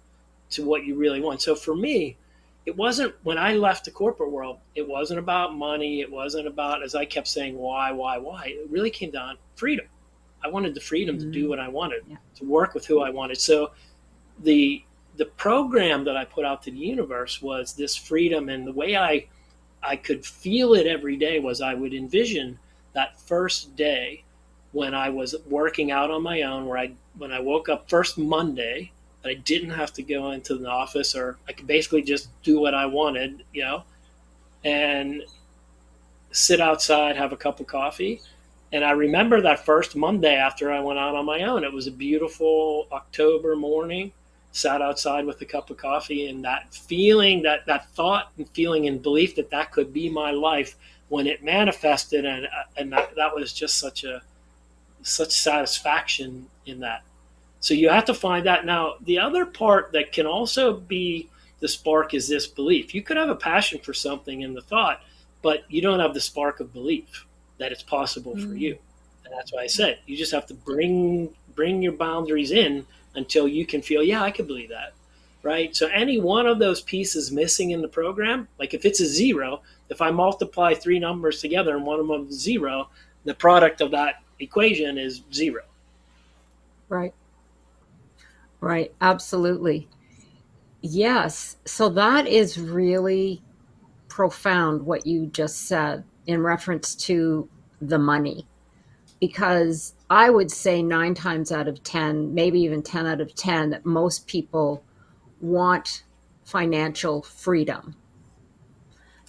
[SPEAKER 2] to what you really want. So for me, it wasn't, when I left the corporate world, it wasn't about money. It wasn't about, as I kept saying, why. It really came down freedom. I wanted the freedom to do what I wanted, to work with who I wanted. So the program that I put out to the universe was this freedom. And the way I could feel it every day was I would envision that first day when I was working out on my own, when I woke up first Monday, I didn't have to go into the office, or I could basically just do what I wanted, and sit outside, have a cup of coffee. And I remember that first Monday after I went out on my own. It was a beautiful October morning, sat outside with a cup of coffee, and that feeling, that thought and feeling and belief that could be my life, when it manifested, and that was just such satisfaction in that. So you have to find that. Now, the other part that can also be the spark is this belief. You could have a passion for something in the thought, but you don't have the spark of belief that it's possible for you. And that's why I said you just have to bring your boundaries in until you can feel, yeah, I can believe that. Right. So any one of those pieces missing in the program, like if it's a zero, if I multiply three numbers together and one of them is zero, the product of that equation is zero.
[SPEAKER 1] Right. Right. Absolutely. Yes. So that is really profound what you just said in reference to the money, because I would say 9 times out of 10, maybe even 10 out of 10, that most people want financial freedom.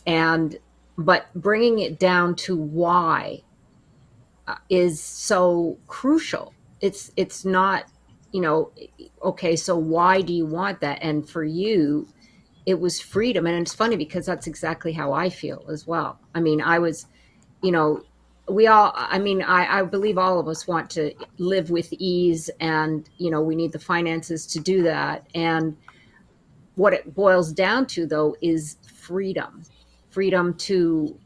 [SPEAKER 1] And, but bringing it down to why is so crucial. It's not, you know, okay, so why do you want that? And for you, it was freedom. And it's funny because that's exactly how I feel as well. I mean, I was, you know, we all, I mean, I believe all of us want to live with ease, and, you know, we need the finances to do that. And what it boils down to, though, is freedom. Freedom to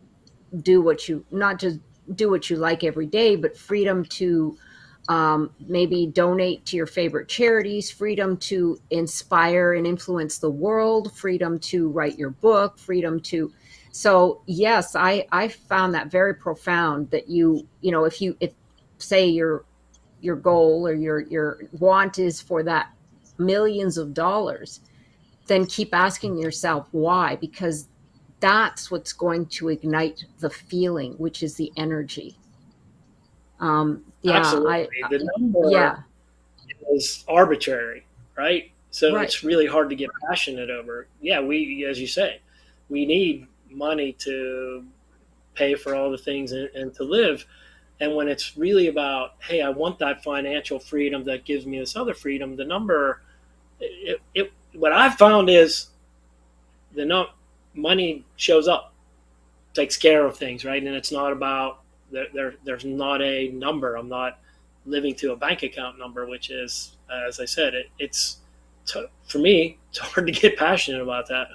[SPEAKER 1] do what you, not just do what you like every day, but freedom to maybe donate to your favorite charities, freedom to inspire and influence the world, freedom to write your book, freedom to. So yes, I found that very profound. That you know, if say your goal or your want is for that millions of dollars, then keep asking yourself why, because that's what's going to ignite the feeling, which is the energy. Yeah,
[SPEAKER 2] Absolutely. The
[SPEAKER 1] yeah,
[SPEAKER 2] number is arbitrary, right? So
[SPEAKER 1] right.
[SPEAKER 2] it's really hard to get passionate over. Yeah, we, as you say, we need money to pay for all the things and to live. And when it's really about, hey, I want that financial freedom that gives me this other freedom, the number, what I've found is the money shows up, takes care of things, right? And it's not about, there's not a number. I'm not living to a bank account number, which is, as I said, it's, for me, it's hard to get passionate about that.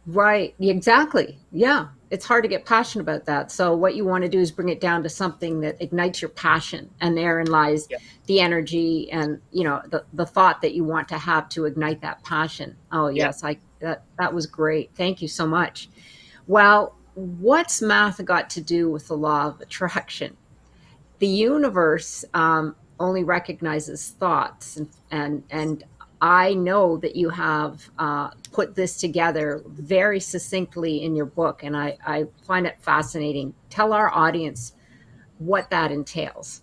[SPEAKER 1] Right, exactly. Yeah, it's hard to get passionate about that. So what you want to do is bring it down to something that ignites your passion, and therein lies
[SPEAKER 2] Yeah.
[SPEAKER 1] the energy and, you know, the thought that you want to have to ignite that passion. Oh
[SPEAKER 2] Yeah.
[SPEAKER 1] yes, I that was great. Thank you so much. Well, what's math got to do with the law of attraction? The universe only recognizes thoughts, and I know that you have put this together very succinctly in your book, and I find it fascinating. Tell our audience what that entails.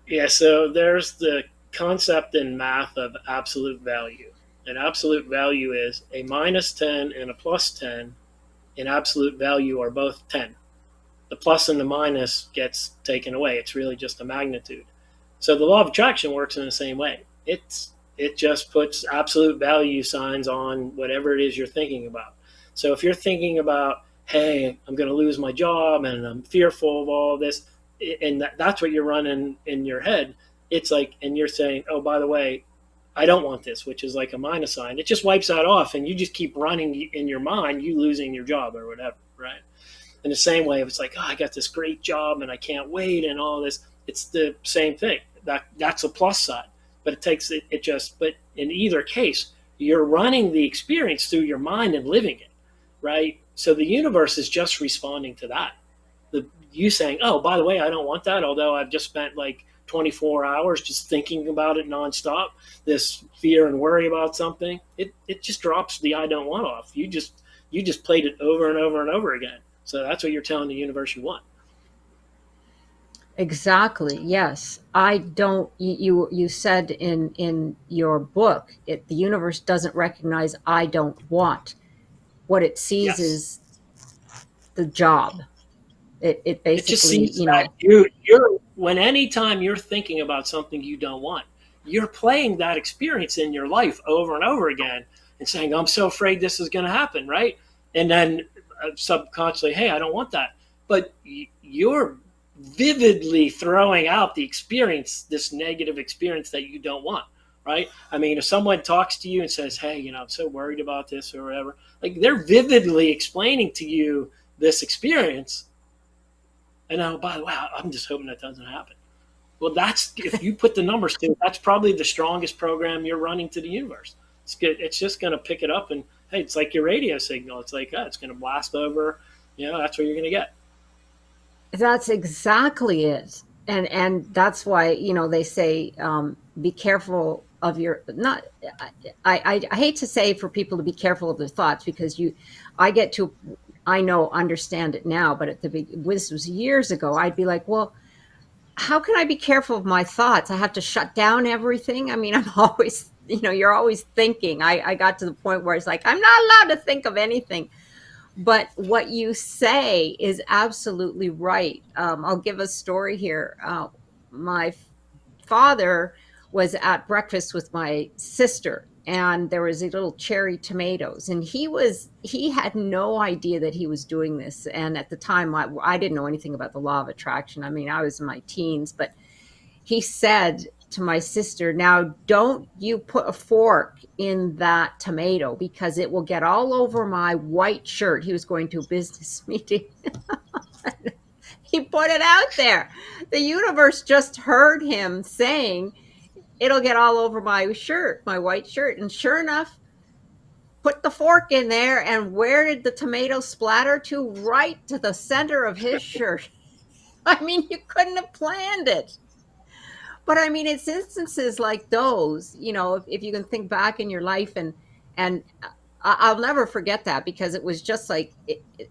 [SPEAKER 2] Yeah. So there's the concept in math of absolute value. And absolute value is a minus 10 and a plus 10 in absolute value are both 10. The plus and the minus gets taken away. It's really just a magnitude. So the law of attraction works in the same way. It just puts absolute value signs on whatever it is you're thinking about. So if you're thinking about, hey, I'm going to lose my job and I'm fearful of all of this, and that's what you're running in your head, it's like, and you're saying, oh, by the way, I don't want this, which is like a minus sign. It just wipes that off, and you just keep running in your mind, you losing your job or whatever, right? In the same way, if it's like, oh, I got this great job and I can't wait and all this, it's the same thing. That's a plus side, but it takes it. It just. But in either case, you're running the experience through your mind and living it, right? So the universe is just responding to that. You saying, oh, by the way, I don't want that. Although I've just spent like 24 hours just thinking about it nonstop. This fear and worry about something, it just drops the I don't want off. You just played it over and over and over again. So that's what you're telling the universe you want.
[SPEAKER 1] Exactly. Yes, I don't. You said in your book, the universe doesn't recognize I don't want. What it sees
[SPEAKER 2] Yes.
[SPEAKER 1] is the job. It
[SPEAKER 2] It just
[SPEAKER 1] basically,
[SPEAKER 2] seems
[SPEAKER 1] you
[SPEAKER 2] that
[SPEAKER 1] know.
[SPEAKER 2] you're when anytime you're thinking about something you don't want, you're playing that experience in your life over and over again and saying, I'm so afraid this is going to happen, right? And then subconsciously, hey, I don't want that. But you're vividly throwing out the experience, this negative experience that you don't want, right? I mean, if someone talks to you and says, hey, I'm so worried about this or whatever, like they're vividly explaining to you this experience, And now, by the way, I'm just hoping that doesn't happen. Well, that's, if you put the numbers to it, that's probably the strongest program you're running to the universe. It's good. It's just going to pick it up, and hey, it's like your radio signal. It's like, it's going to blast over. That's what you're going to get.
[SPEAKER 1] That's exactly it. And that's why, they say, be careful of your, not, I hate to say for people to be careful of their thoughts, because I get to, I know, understand it now, but this was years ago. I'd be like, well, how can I be careful of my thoughts? I have to shut down everything. I mean, I'm always, you're always thinking. I got to the point where it's like, I'm not allowed to think of anything. But what you say is absolutely right. I'll give a story here. My father was at breakfast with my sister, and there was a little cherry tomatoes, and he had no idea that he was doing this. And at the time, I didn't know anything about the law of attraction. I mean, I was in my teens, but he said to my sister, now don't you put a fork in that tomato, because it will get all over my white shirt. He was going to a business meeting. He put it out there. The universe just heard him saying, it'll get all over my shirt, my white shirt. And sure enough, put the fork in there, and where did the tomato splatter to? Right to the center of his shirt. I mean, you couldn't have planned it. But I mean, it's instances like those, if you can think back in your life, and I'll never forget that, because it was just like,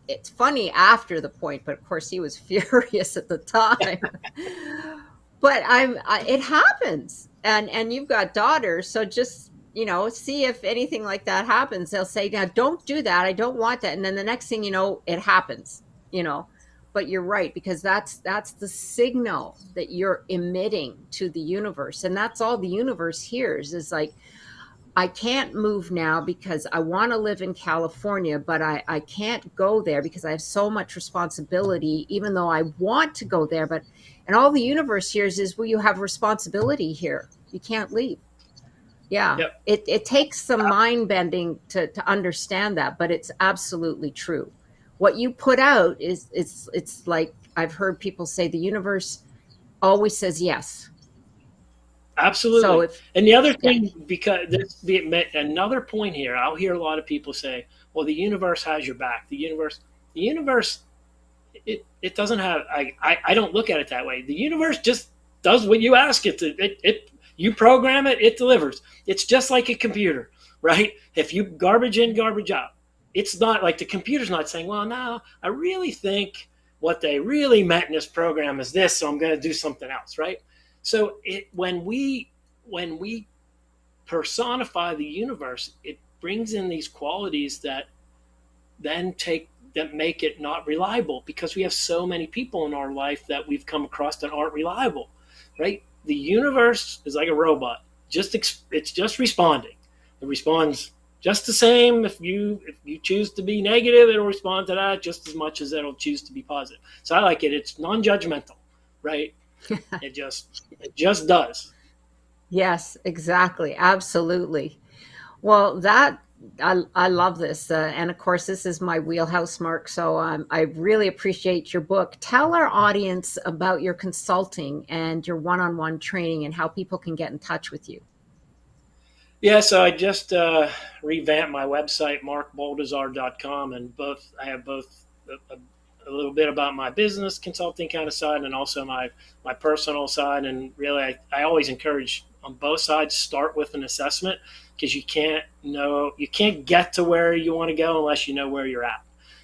[SPEAKER 1] it's funny after the point, but of course he was furious at the time. But it happens, and you've got daughters, so just, see if anything like that happens. They'll say, now don't do that, I don't want that, and then the next thing you know, it happens. But you're right, because that's the signal that you're emitting to the universe, and that's all the universe hears, is like, I can't move now because I want to live in California, but I can't go there because I have so much responsibility, even though I want to go there. And all the universe hears is, well, you have responsibility here, you can't leave. Yeah,
[SPEAKER 2] Yep.
[SPEAKER 1] it takes some mind bending to understand that, but it's absolutely true. What you put out it's like, I've heard people say, the universe always says yes. So
[SPEAKER 2] Absolutely.
[SPEAKER 1] if
[SPEAKER 2] And the other
[SPEAKER 1] Yeah,
[SPEAKER 2] thing, because another point here, I'll hear a lot of people say, well, the universe has your back. The universe, it doesn't have, I don't look at it that way. The universe just does what you ask it to. You program it, it delivers. It's just like a computer, right? If you garbage in, garbage out, it's not like the computer's not saying, well, no, I really think what they really meant in this program is this, so I'm going to do something else, right? So when we personify the universe, it brings in these qualities that make it not reliable, because we have so many people in our life that we've come across that aren't reliable, right? The universe is like a robot. It's just responding. It responds just the same. If you choose to be negative, it'll respond to that just as much as it'll choose to be positive. So I like it. It's non-judgmental, right? It just does.
[SPEAKER 1] yes, exactly, absolutely. Well, I love this, and of course, this is my wheelhouse, Mark. So I really appreciate your book. Tell our audience about your consulting and your one-on-one training, and how people can get in touch with you.
[SPEAKER 2] Yeah, so I just revamped my website, markboldizar.com, and I have both a little bit about my business consulting kind of side, and also my personal side. And really, I always encourage on both sides, start with an assessment, because you can't get to where you want to go unless you know where you're at.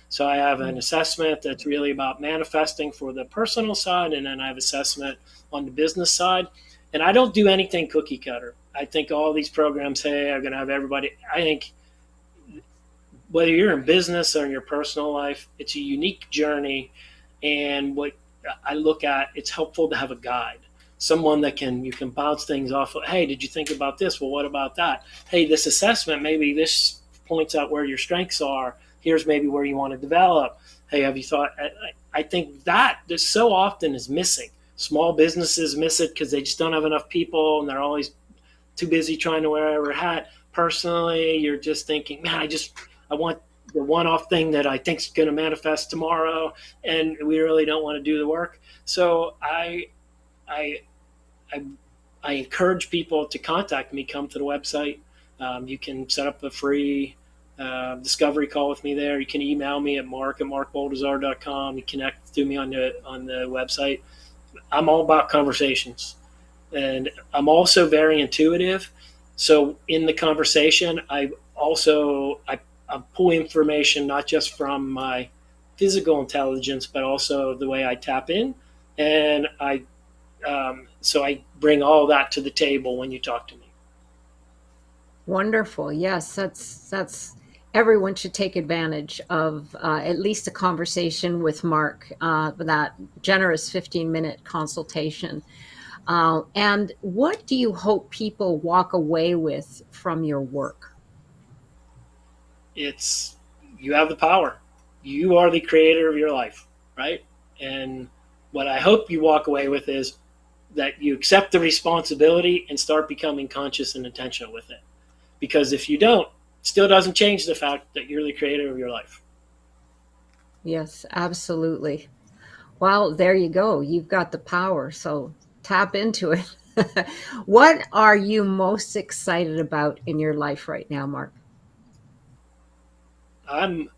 [SPEAKER 2] So I have an assessment that's really about manifesting for the personal side, and then I have assessment on the business side. And I don't do anything cookie cutter. I think all these programs say are going to have everybody. I think whether you're in business or in your personal life, it's a unique journey. And what I look at, it's helpful to have a guide, someone that you can bounce things off of. Hey, did you think about this? Well, what about that? Hey, this assessment, maybe this points out where your strengths are. Here's maybe where you want to develop. Hey, have you thought? I think that this so often is missing. Small businesses miss it because they just don't have enough people, and they're always too busy trying to wear every hat. Personally, you're just thinking, man, I want the one-off thing that I think is going to manifest tomorrow, and we really don't want to do the work. So I I, I encourage people to contact me. Come to the website. You can set up a free discovery call with me there. You can email me at mark@markboldizar.com. You connect to me on the website. I'm all about conversations, and I'm also very intuitive. So in the conversation, I pull information not just from my physical intelligence, but also the way I tap in, and so I bring all that to the table when you talk to me.
[SPEAKER 1] Wonderful. Yes, that's everyone should take advantage of at least a conversation with Mark, that generous 15-minute consultation. And what do you hope people walk away with from your work?
[SPEAKER 2] It's You have the power. You are the creator of your life, right? And what I hope you walk away with is that you accept the responsibility and start becoming conscious and intentional with it. Because if you don't, it still doesn't change the fact that you're the creator of your life.
[SPEAKER 1] Yes, absolutely. Well, there you go. You've got the power, so tap into it. What are you most excited about in your life right now, Mark?
[SPEAKER 2] I'm,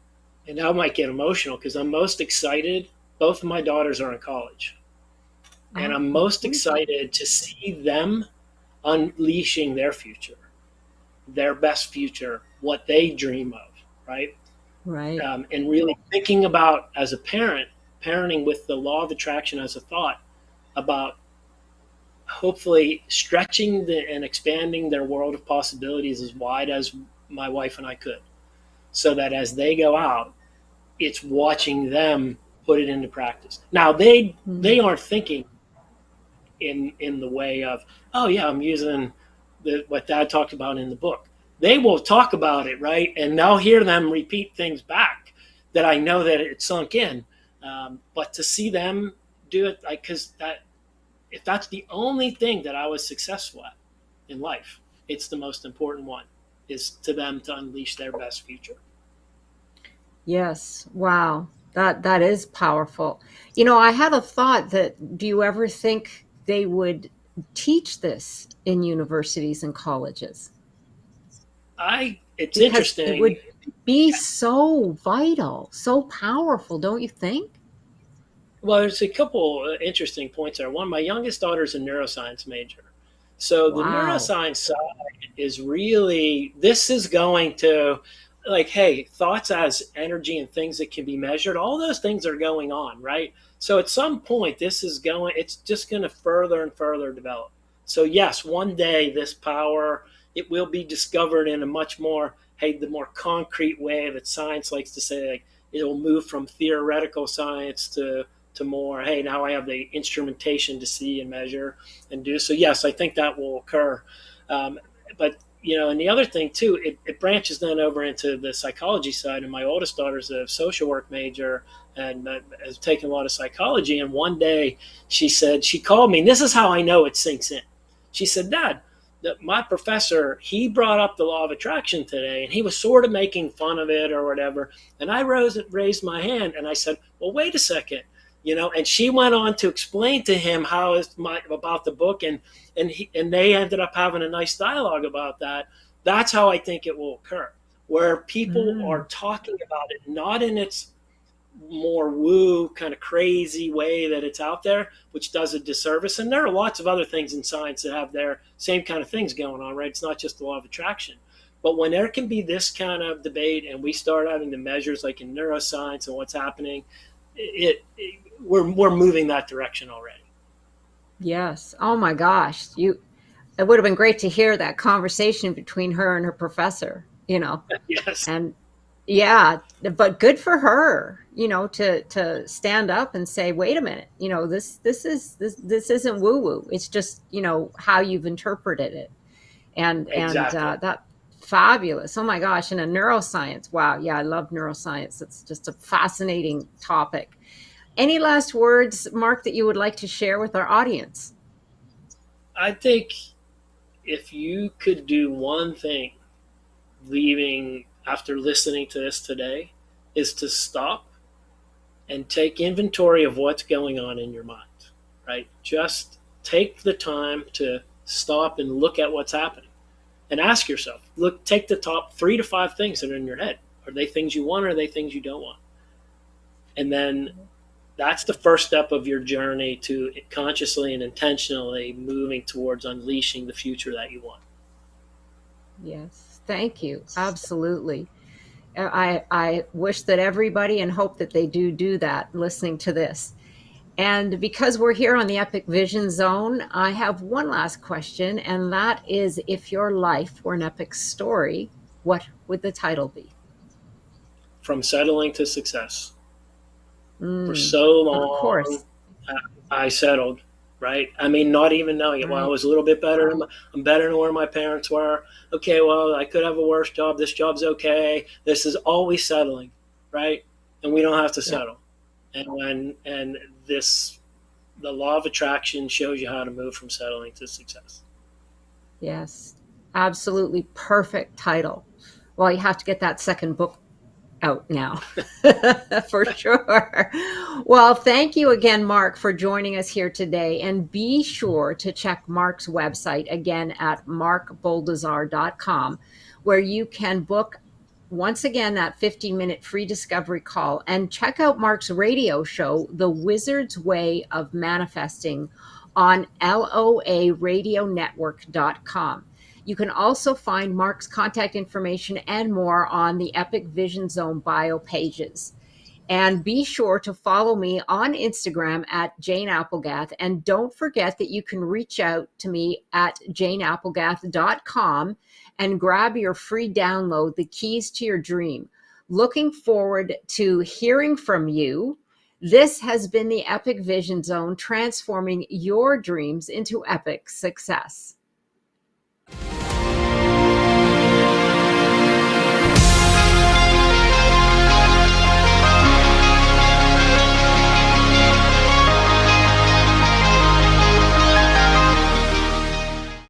[SPEAKER 2] and I might get emotional because I'm most excited. Both of my daughters are in college, and I'm
[SPEAKER 1] Oh,
[SPEAKER 2] most excited to see them unleashing their future, their best future, what they dream of, right?
[SPEAKER 1] right.
[SPEAKER 2] And really thinking about as a parent, parenting with the law of attraction as a thought about hopefully stretching and expanding their world of possibilities as wide as my wife and I could, so that as they go out, it's watching them put it into practice. Now they
[SPEAKER 1] Mm.
[SPEAKER 2] aren't thinking in the way of, oh yeah, I'm using what Dad talked about in the book. They will talk about it, right, and I'll hear them repeat things back that I know that it sunk in. But to see them do it, like, because that if that's the only thing that I was successful at in life, it's the most important one, is to them to unleash their best future.
[SPEAKER 1] Yes. Wow. That is powerful. You know, I had a thought that do you ever think they would teach this in universities and colleges?
[SPEAKER 2] It's
[SPEAKER 1] Because it
[SPEAKER 2] interesting.
[SPEAKER 1] would be so vital, so powerful, don't you think?
[SPEAKER 2] Well, there's a couple interesting points there. One, my youngest daughter's a neuroscience major. So the
[SPEAKER 1] Wow.
[SPEAKER 2] neuroscience side is really, this is going to, like, hey, thoughts as energy and things that can be measured, all those things are going on, right? So at some point, it's just going to further and further develop. So yes, one day this power, it will be discovered in a much more, hey, the more concrete way that science likes to say, like, it'll move from theoretical science to more, hey, now I have the instrumentation to see and measure and do. So yes, I think that will occur. But and the other thing too, it branches then over into the psychology side. And my oldest daughter's a social work major and has taken a lot of psychology. And one day she called me, and this is how I know it sinks in. She said, Dad, my professor, he brought up the law of attraction today, and he was sort of making fun of it or whatever. And I raised my hand, and I said, well, wait a second. And she went on to explain to him about the book, and they ended up having a nice dialogue about that. That's how I think it will occur, where people are
[SPEAKER 1] Mm.
[SPEAKER 2] talking about it not in its more woo kind of crazy way that it's out there, which does a disservice. And there are lots of other things in science that have their same kind of things going on, right? It's not just the law of attraction. But when there can be this kind of debate and we start having the measures like in neuroscience and what's happening, we're moving that direction already.
[SPEAKER 1] Yes. Oh my gosh. It would have been great to hear that conversation between her and her professor, you know.
[SPEAKER 2] Yes,
[SPEAKER 1] And yeah, but good for her, to stand up and say, "Wait a minute, this isn't woo woo. It's just, how you've interpreted it." And
[SPEAKER 2] exactly.
[SPEAKER 1] that fabulous. Oh my gosh, and a neuroscience. Wow, yeah, I love neuroscience. It's just a fascinating topic. Any last words, Mark, that you would like to share with our audience?
[SPEAKER 2] I think if you could do one thing, leaving after listening to this today is to stop and take inventory of what's going on in your mind, right? Just take the time to stop and look at what's happening and ask yourself, look, take the top 3 to 5 things that are in your head. Are they things you want or are they things you don't want? And then that's the first step of your journey to consciously and intentionally moving towards unleashing the future that you want.
[SPEAKER 1] Yes, thank you. Absolutely. I wish that everybody, and hope that they do that listening to this. And because we're here on the Epic Vision Zone, I have one last question, and that is, if your life were an epic story, what would the title be?
[SPEAKER 2] From settling to success. For
[SPEAKER 1] Mm,
[SPEAKER 2] so
[SPEAKER 1] of
[SPEAKER 2] long,
[SPEAKER 1] course.
[SPEAKER 2] I settled, right? I mean, not even knowing it. Well, I
[SPEAKER 1] Right.
[SPEAKER 2] was a little bit better. I'm better than where my parents were. Okay, well, I could have a worse job. This job's okay. This is always settling, right? And we don't have to
[SPEAKER 1] Yeah.
[SPEAKER 2] settle. And this, the law of attraction shows you how to move from settling to success.
[SPEAKER 1] Yes. Absolutely perfect title. Well, you have to get that second book out now for sure. Well, thank you again, Mark, for joining us here today. And be sure to check Mark's website again at markboldizar.com, where you can book, once again, that 15-minute free discovery call, and check out Mark's radio show, The Wizard's Way of Manifesting, on loaradionetwork.com. You can also find Mark's contact information and more on the Epic Vision Zone bio pages. And be sure to follow me on Instagram at Jane Applegath. And don't forget that you can reach out to me at janeapplegath.com and grab your free download, The Keys to Your Dream. Looking forward to hearing from you. This has been the Epic Vision Zone, transforming your dreams into epic success.